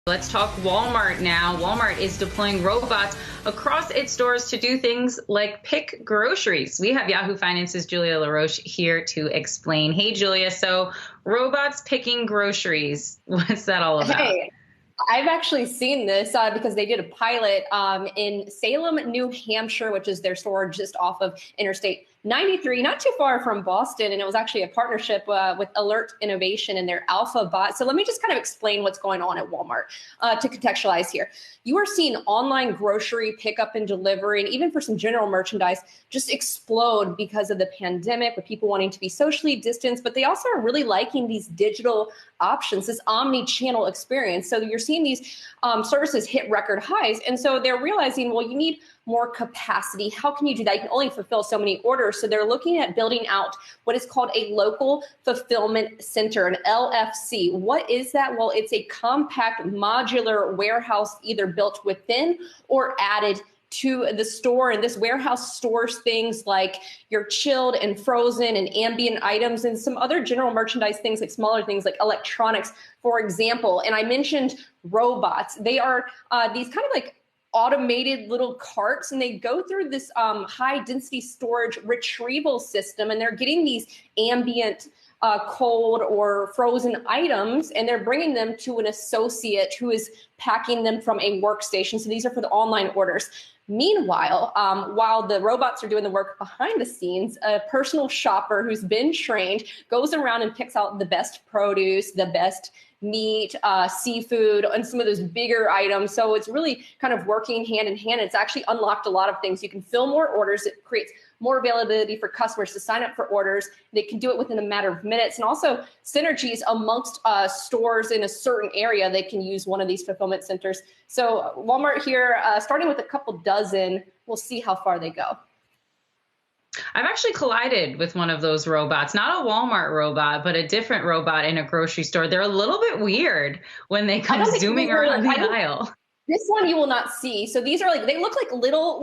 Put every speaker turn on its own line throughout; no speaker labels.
Let's talk Walmart now. Walmart is deploying robots across its stores to do things like pick groceries. We have Yahoo Finance's Julia LaRoche here to explain. Hey, Julia. So robots picking groceries. What's that all about?
Hey, I've actually seen this because they did a pilot in Salem, New Hampshire, which is their store just off of Interstate 93, not too far from Boston. And it was actually a partnership with Alert Innovation and their Alpha Bot. So let me just kind of explain what's going on at Walmart to contextualize here. You are seeing online grocery pickup and delivery, and even for some general merchandise, just explode because of the pandemic, with people wanting to be socially distanced, but they also are really liking these digital options, this omni-channel experience. So you're seeing these services hit record highs. And so they're realizing, well, you need more capacity. How can you do that? You can only fulfill so many orders. So they're looking at building out what is called a local fulfillment center, an LFC. What is that? Well, it's a compact modular warehouse either built within or added to the store. And this warehouse stores things like your chilled and frozen and ambient items and some other general merchandise things, like smaller things like electronics, for example. And I mentioned robots. They are these kind of like automated little carts, and they go through this high density storage retrieval system, and they're getting these ambient cold or frozen items, and they're bringing them to an associate who is packing them from a workstation. So these are for the online orders. Meanwhile, while the robots are doing the work behind the scenes, a personal shopper who's been trained goes around and picks out the best produce, the best meat, seafood, and some of those bigger items. So it's really kind of working hand in hand. It's actually unlocked a lot of things. You can fill more orders. It creates more availability for customers to sign up for orders. They can do it within a matter of minutes. And also synergies amongst stores in a certain area. They can use one of these fulfillment centers. So Walmart here, starting with a couple dozen, we'll see how far they go.
I've actually collided with one of those robots, not a Walmart robot, but a different robot in a grocery store. They're a little bit weird when they come zooming around the aisle.
This one you will not see. So these are like, they look like little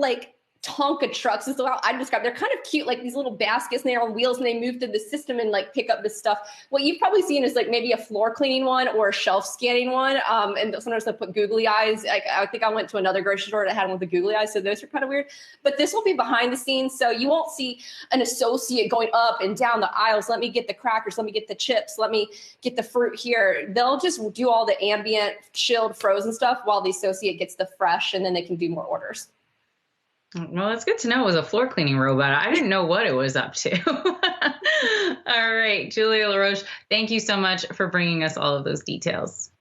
Tonka trucks is how I describe. They're kind of cute, like these little baskets, and they're on wheels, and they move through the system and like pick up this stuff. What you've probably seen is like maybe a floor cleaning one or a shelf scanning one. And sometimes they put googly eyes. I think I went to another grocery store that had one with the googly eyes, so those are kind of weird. But this will be behind the scenes, so you won't see an associate going up and down the aisles. Let me get the crackers. Let me get the chips. Let me get the fruit here. They'll just do all the ambient, chilled, frozen stuff while the associate gets the fresh, and then they can do more orders.
Well, it's good to know it was a floor cleaning robot. I didn't know what it was up to. All right, Julia LaRoche, thank you so much for bringing us all of those details.